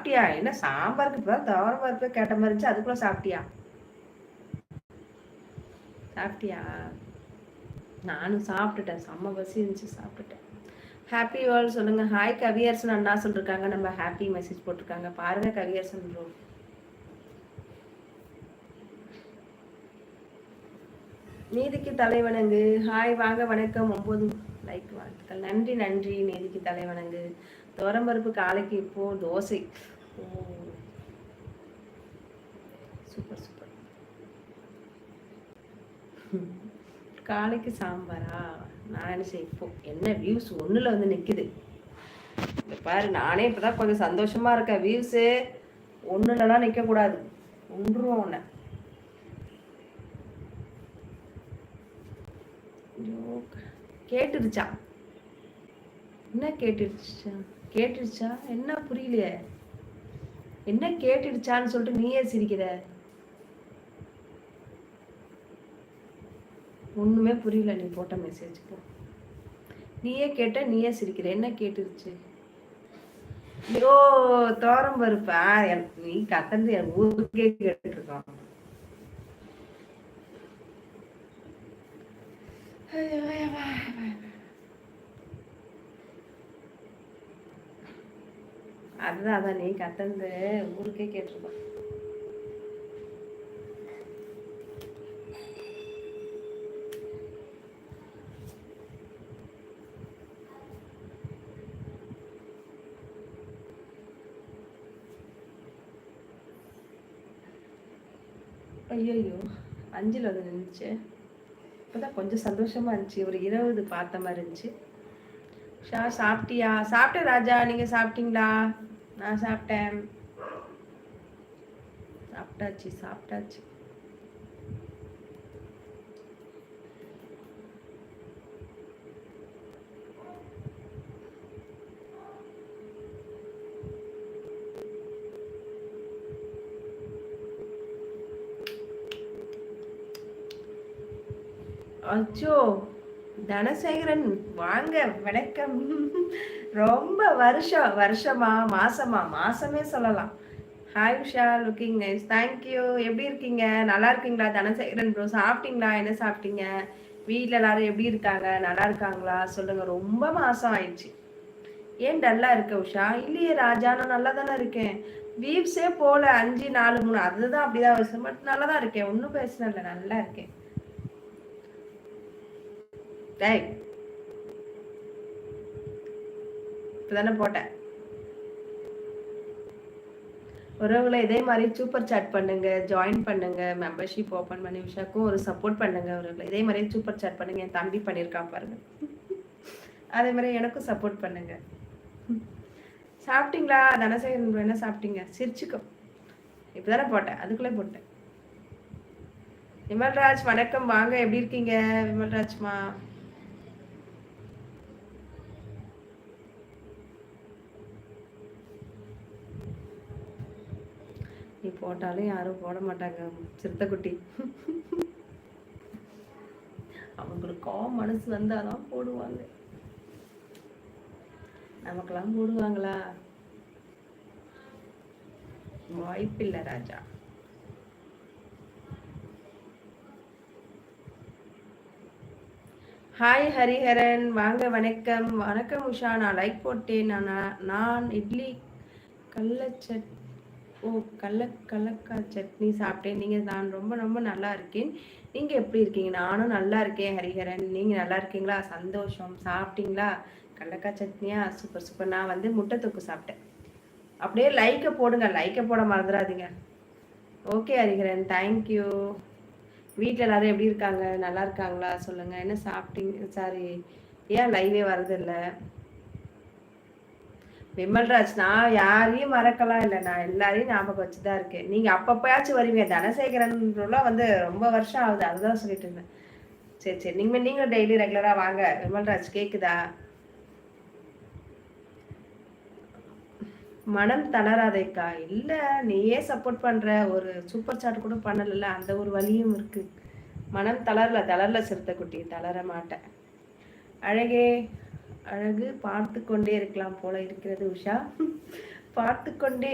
சாப்பிட்டியா? என்ன சாம்பாருக்கு இப்போ துவரம் பருப்பு கேட்ட மாதிரி இருந்துச்சு, அதுக்குள்ள சாப்பிட்டியா? சாப்பிட்டியா? நானும் சாப்பிட்டுட்டேன், செம்ம பசி இருந்துச்சு, சாப்பிட்டுட்டேன். ஹாப்பி வேர்ல்ட் சொல்லுங்க. ஹாய் கவியரசன் அண்ணா சொல்லிருக்காங்க, நம்ம ஹாப்பி மெசேஜ் போட்டிருக்காங்க பாருங்க கவியரசன் ப்ரோ. நீதிக்கு தலைவணங்கு. ஹாய் வாங்க வணக்கம். 9 லைக் வாழ்த்துக்கள். நன்றி நன்றி. நீதிக்கு தலைவணங்கு. துவரம்பருப்பு காலைக்கு இப்போ தோசை. ஓ சூப்பர் சூப்பர். காலைக்கு சாம்பாரா? நான் என்ன செய்ய இப்போ என்ன வியூஸ் ஒண்ணுல வந்து நிக்குது பாரு. நானே இப்பதான் கொஞ்சம் சந்தோஷமா இருக்கேன். வியூஸு ஒண்ணுலலாம் நிக்க கூடாது, ஒன்றும் ஒண்ணு. கேட்டுருச்சா? என்ன கேட்டுருச்சா? கேட்டுருச்சா என்ன புரியலையே. என்ன கேட்டுடுச்சான்னு சொல்லிட்டு நீயே சிரிக்கிற? ஒண்ணுமே புரியல நீ போட்ட மெசேஜ்க்கு. நீயே கேட்ட நீயே சிரிக்கிற. என்ன கேட்டுருச்சு? ஓ தோரம் பருப்பா? நீ கத்தந்து என் ஊருக்கே கேட்டுருக்கோம். அதுதான் அதான் நீ கத்தந்து ஊருக்கே கேட்டிருக்கோம். ஐயோ 5ல் வந்து நின்றுச்சு. இப்போதான் கொஞ்சம் சந்தோஷமா இருந்துச்சு, ஒரு 20 பார்த்த மாதிரி இருந்துச்சு. ஷா சாப்பிட்டியா? சாப்பிட்டேன் ராஜா, நீங்க சாப்பிட்டீங்களா? நான் சாப்பிட்டேன். சாப்பிட்டாச்சு சாப்பிட்டாச்சு. அச்சோ தனசேகரன் வாங்க வணக்கம். ரொம்ப வருஷமா மாசமே சொல்லலாம். Hi Usha, looking nice. Thank you. எப்படி இருக்கீங்க? நல்லா இருக்கீங்களா தனசேகரன் ப்ரோ? சாப்பிட்டீங்களா? என்ன சாப்பிட்டீங்க? வீட்டில் எல்லாரும் எப்படி இருக்காங்க? நல்லா இருக்காங்களா சொல்லுங்க. ரொம்ப மாசம் ஆயிடுச்சு. ஏன் டல்லா இருக்க உஷா? இல்லையே ராஜா, நான் நல்லா தானே இருக்கேன். வீவ்ஸே போல 5 4 3 அதுதான் அப்படிதான் வருஷம். பட் நல்லா தான் இருக்கேன், ஒன்றும் பிரச்சனை இல்லை, நல்லா இருக்கேன். டேய் இப்பதானே போட்டேன். உறவுகளை இதே மாதிரி சூப்பர் சாட் பண்ணுங்க, ஜாயின் பண்ணுங்க, மெம்பர்ஷிப் ஓப்பன் பண்ணி உஷாக்கும் ஒரு சப்போர்ட் பண்ணுங்க. உறவுகளை இதே மாதிரி சூப்பர் சாட் பண்ணுங்க. என் தம்பி பண்ணியிருக்கான் பாருங்க, அதே மாதிரி எனக்கும் சப்போர்ட் பண்ணுங்க. சாப்பிட்டீங்களா தனசேகரன்? என்ன சாப்பிட்டீங்க? சிரிச்சுக்கோ. இப்பதானே போட்டேன், அதுக்குள்ளே போட்டேன். விமல்ராஜ் வணக்கம், வாங்க. எப்படி இருக்கீங்க விமல்ராஜ்மா? நீ போட்டாலும் யாரும் போட மாட்டாங்க சிறுத்தைக்குட்டி. அவங்களுக்கு மனசு வந்தாதான் போடுவாங்க, நமக்கெல்லாம் போடுவாங்களா? வாய்ப்பில்லை ராஜா. ஹாய் ஹரிஹரன் வாங்க வணக்கம். வணக்கம் உஷா, நான் லைக் போட்டேன். நான் இட்லி கல்லச்சட் கல்லக்காய் சட்னி சாப்பிட்டேன். நீங்கள் நான் ரொம்ப ரொம்ப நல்லா இருக்கேன். நீங்கள் எப்படி இருக்கீங்க? நானும் நல்லா இருக்கேன் ஹரிஹரன். நீங்கள் நல்லா இருக்கீங்களா? சந்தோஷம். சாப்பிட்டீங்களா? கடலக்காய் சட்னியா? Super super. நான் வந்து முட்டை தொக்கு சாப்பிட்டேன். அப்படியே லைக்கை போடுங்க, லைக்கை போட மறந்துடாதீங்க. Okay Hariharan, thank you. வீட்டில் எல்லாரும் எப்படி இருக்காங்க? நல்லா இருக்காங்களா சொல்லுங்கள். என்ன சாப்பிட்டீங்க? சாரி, ஏன் லைவே வரதில்லை? விமல்ராஜ், நான் யாரையும் மறக்கலாம் இல்லை, நான் எல்லாரையும் ஞாபகம் வச்சுதான் இருக்கேன். நீங்க அப்பப்பயாச்சும் வருவீங்க. தனசேகரன்லாம் வந்து ரொம்ப வருஷம் ஆகுது, அதுதான் சொல்லிட்டு இருந்தேன். சரி சரி, நீங்க டெய்லி ரெகுலரா வாங்க. விமல்ராஜ் கேக்குதா? மனம் தளராதைக்கா. இல்ல, நீயே சப்போர்ட் பண்ற, ஒரு சூப்பர் சாட் கூட பண்ணல, அந்த ஒரு வழியும் இருக்கு. மனம் தளரல சிறுத்தைக்குட்டி, தளர மாட்டேன். அழகே அழகு பார்த்து கொண்டே இருக்கலாம் போல இருக்கிறது உஷா. பார்த்து கொண்டே